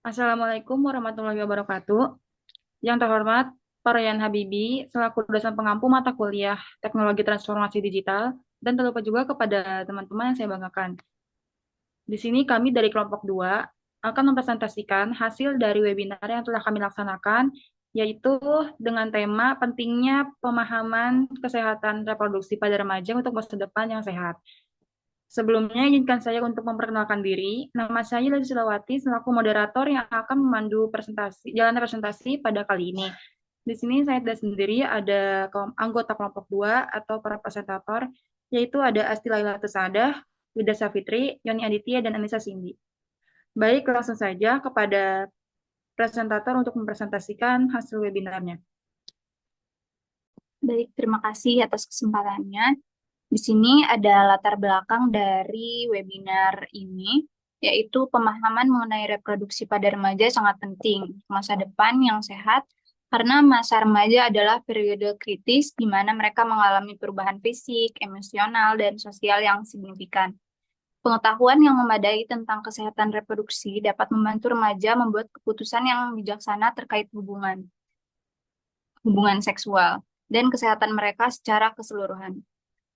Assalamualaikum warahmatullahi wabarakatuh. Yang terhormat, Pak Rayhan Habibi, selaku dosen pengampu mata kuliah Teknologi Transformasi Digital, dan terlupa juga kepada teman-teman yang saya banggakan. Di sini kami dari kelompok 2 akan mempresentasikan hasil dari webinar yang telah kami laksanakan, yaitu dengan tema pentingnya pemahaman kesehatan reproduksi pada remaja untuk masa depan yang sehat. Sebelumnya, izinkan saya untuk memperkenalkan diri. Nama saya Lili Silawati, selaku moderator yang akan memandu jalannya presentasi pada kali ini. Di sini saya tidak sendiri, ada anggota kelompok 2 atau para presentator, yaitu ada Asti Laila Tusadah, Wida Safitri, Yoni Aditya, dan Anissa Cindy. Baik, langsung saja kepada presentator untuk mempresentasikan hasil webinarnya. Baik, terima kasih atas kesempatannya. Di sini ada latar belakang dari webinar ini, yaitu pemahaman mengenai reproduksi pada remaja sangat penting untuk masa depan yang sehat, karena masa remaja adalah periode kritis di mana mereka mengalami perubahan fisik, emosional, dan sosial yang signifikan. Pengetahuan yang memadai tentang kesehatan reproduksi dapat membantu remaja membuat keputusan yang bijaksana terkait hubungan seksual dan kesehatan mereka secara keseluruhan.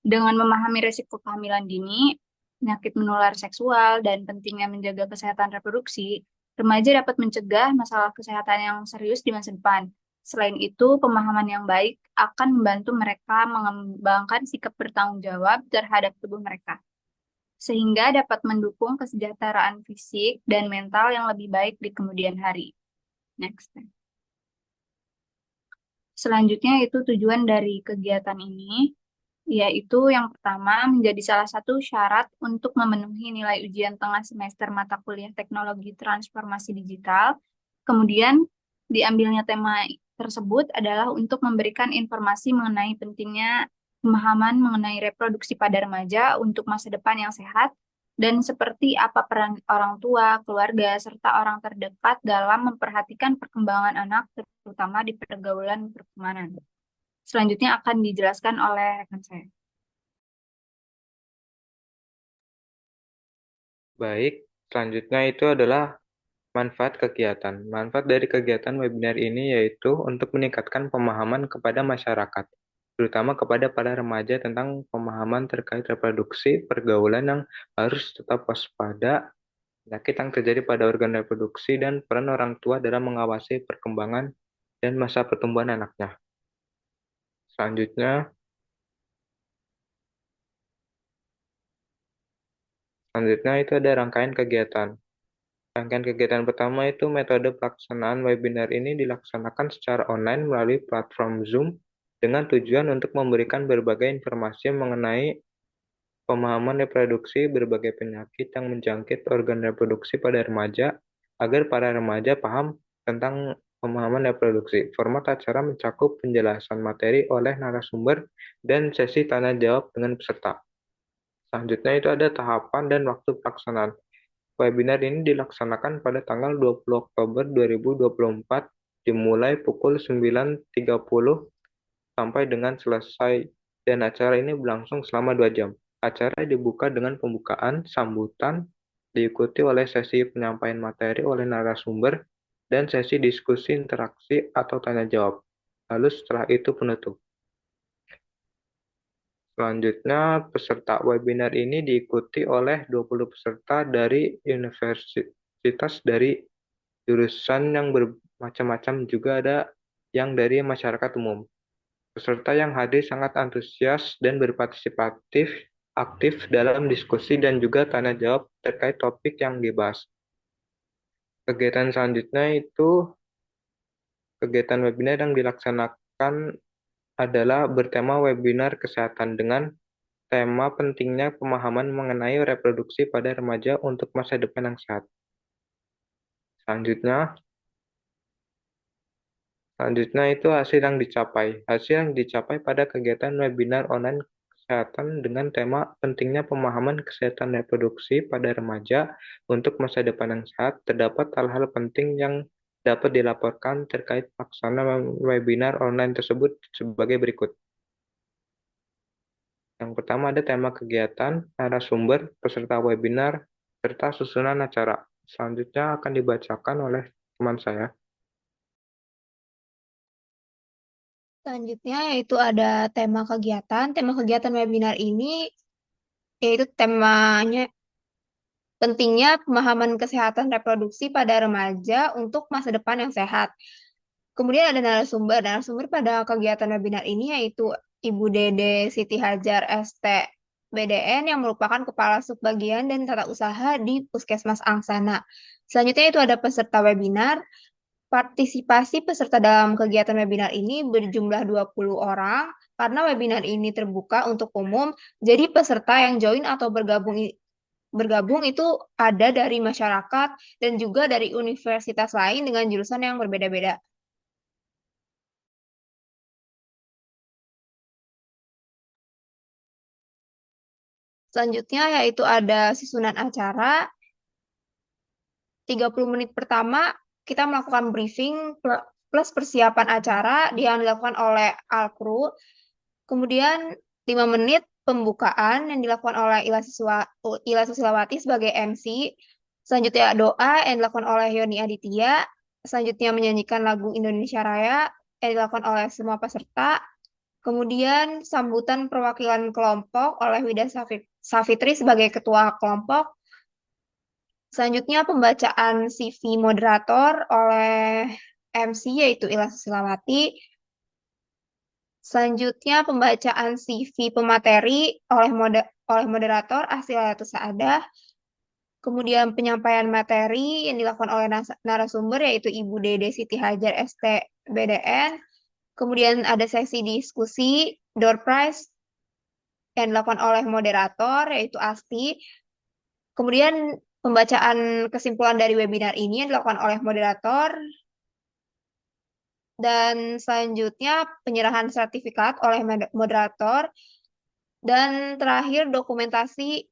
Dengan memahami risiko kehamilan dini, penyakit menular seksual, dan pentingnya menjaga kesehatan reproduksi, remaja dapat mencegah masalah kesehatan yang serius di masa depan. Selain itu, pemahaman yang baik akan membantu mereka mengembangkan sikap bertanggung jawab terhadap tubuh mereka, sehingga dapat mendukung kesejahteraan fisik dan mental yang lebih baik di kemudian hari. Next. Selanjutnya itu tujuan dari kegiatan ini, yaitu yang pertama menjadi salah satu syarat untuk memenuhi nilai ujian tengah semester mata kuliah Teknologi Transformasi Digital. Kemudian diambilnya tema tersebut adalah untuk memberikan informasi mengenai pentingnya pemahaman mengenai reproduksi pada remaja untuk masa depan yang sehat dan seperti apa peran orang tua, keluarga, serta orang terdekat dalam memperhatikan perkembangan anak, terutama di pergaulan pertemanan. Selanjutnya akan dijelaskan oleh rekan saya. Baik, selanjutnya itu adalah manfaat kegiatan. Manfaat dari kegiatan webinar ini yaitu untuk meningkatkan pemahaman kepada masyarakat, terutama kepada para remaja tentang pemahaman terkait reproduksi, pergaulan yang harus tetap waspada, penyakit yang terjadi pada organ reproduksi, dan peran orang tua dalam mengawasi perkembangan dan masa pertumbuhan anaknya. Selanjutnya, selanjutnya itu ada rangkaian kegiatan. Rangkaian kegiatan pertama itu metode pelaksanaan webinar ini dilaksanakan secara online melalui platform Zoom dengan tujuan untuk memberikan berbagai informasi mengenai pemahaman reproduksi berbagai penyakit yang menjangkit organ reproduksi pada remaja agar para remaja paham tentang pemahaman reproduksi. Format acara mencakup penjelasan materi oleh narasumber dan sesi tanya jawab dengan peserta. Selanjutnya itu ada tahapan dan waktu pelaksanaan. Webinar ini dilaksanakan pada tanggal 20 Oktober 2024, dimulai pukul 9.30 sampai dengan selesai, dan acara ini berlangsung selama 2 jam. Acara dibuka dengan pembukaan, sambutan, diikuti oleh sesi penyampaian materi oleh narasumber, dan sesi diskusi interaksi atau tanya jawab. Lalu setelah itu penutup. Selanjutnya, peserta webinar ini diikuti oleh 20 peserta dari universitas dari jurusan yang bermacam-macam, juga ada yang dari masyarakat umum. Peserta yang hadir sangat antusias dan berpartisipatif aktif dalam diskusi dan juga tanya jawab terkait topik yang dibahas. Kegiatan selanjutnya itu kegiatan webinar yang dilaksanakan adalah bertema webinar kesehatan dengan tema pentingnya pemahaman mengenai reproduksi pada remaja untuk masa depan yang sehat. Selanjutnya, Selanjutnya itu hasil yang dicapai. Hasil yang dicapai pada kegiatan webinar online kesehatan dengan tema pentingnya pemahaman kesehatan reproduksi pada remaja untuk masa depan yang sehat, terdapat hal-hal penting yang dapat dilaporkan terkait pelaksanaan webinar online tersebut sebagai berikut. Yang pertama ada tema kegiatan, narasumber, peserta webinar, serta susunan acara. Selanjutnya akan dibacakan oleh teman saya. Selanjutnya yaitu ada tema kegiatan. Tema kegiatan webinar ini yaitu temanya pentingnya pemahaman kesehatan reproduksi pada remaja untuk masa depan yang sehat. Kemudian ada narasumber. Narasumber pada kegiatan webinar ini yaitu Ibu Dede Siti Hajar ST BDN yang merupakan Kepala Subbagian dan Tata Usaha di Puskesmas Angsana. Selanjutnya itu ada peserta webinar. Partisipasi peserta dalam kegiatan webinar ini berjumlah 20 orang karena webinar ini terbuka untuk umum. Jadi peserta yang join atau bergabung itu ada dari masyarakat dan juga dari universitas lain dengan jurusan yang berbeda-beda. Selanjutnya yaitu ada susunan acara. 30 menit pertama kita melakukan briefing plus persiapan acara yang dilakukan oleh Alkru. Kemudian 5 menit pembukaan yang dilakukan oleh Ila Susilawati sebagai MC. Selanjutnya doa yang dilakukan oleh Yoni Aditya. Selanjutnya menyanyikan lagu Indonesia Raya yang dilakukan oleh semua peserta. Kemudian sambutan perwakilan kelompok oleh Wida Safitri sebagai ketua kelompok. Selanjutnya pembacaan CV moderator oleh MC yaitu Ila Susilawati. Selanjutnya pembacaan CV pemateri oleh moderator Asy Hayatus Saadah. Kemudian penyampaian materi yang dilakukan oleh narasumber yaitu Ibu Dede Siti Hajar ST BDN. Kemudian ada sesi diskusi door prize yang dilakukan oleh moderator yaitu Asti. Kemudian pembacaan kesimpulan dari webinar ini yang dilakukan oleh moderator. Dan selanjutnya penyerahan sertifikat oleh moderator. Dan terakhir dokumentasi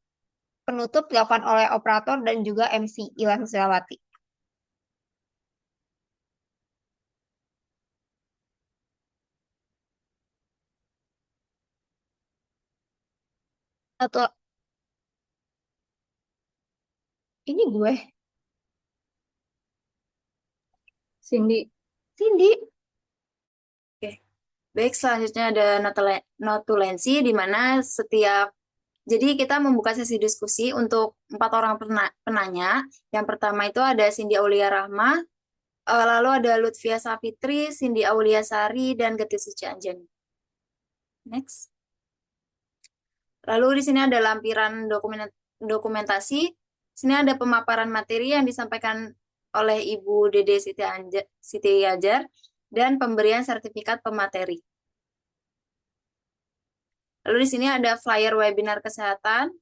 penutup dilakukan oleh operator dan juga MC Ila Susilawati. Atau ini gue, Cindy. Cindy. Oke. Baik, selanjutnya ada notulensi di mana jadi kita membuka sesi diskusi untuk 4 orang penanya. Yang pertama itu ada Cindy Aulia Rahma, lalu ada Lutfia Safitri, Cindy Aulia Sari, dan Getih Suci Anjani. Next. Lalu di sini ada lampiran dokumentasi. Sini ada pemaparan materi yang disampaikan oleh Ibu Dede Siti Hajar dan pemberian sertifikat pemateri. Lalu di sini ada flyer webinar kesehatan.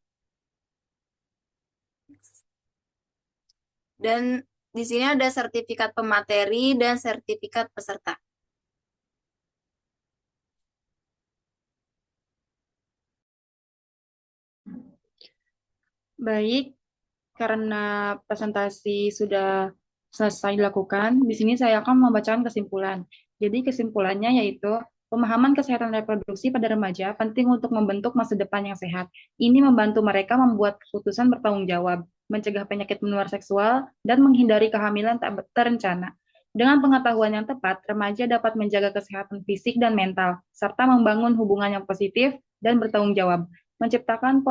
Dan di sini ada sertifikat pemateri dan sertifikat peserta. Baik, karena presentasi sudah selesai dilakukan, di sini saya akan membacakan kesimpulan. Jadi kesimpulannya yaitu pemahaman kesehatan reproduksi pada remaja penting untuk membentuk masa depan yang sehat. Ini membantu mereka membuat keputusan bertanggung jawab, mencegah penyakit menular seksual, dan menghindari kehamilan tak terencana. Dengan pengetahuan yang tepat, remaja dapat menjaga kesehatan fisik dan mental, serta membangun hubungan yang positif dan bertanggung jawab, menciptakan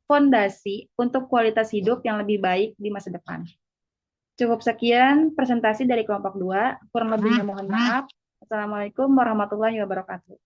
fondasi untuk kualitas hidup yang lebih baik di masa depan. Cukup sekian presentasi dari kelompok 2. Kurang lebihnya mohon maaf. Assalamualaikum warahmatullahi wabarakatuh.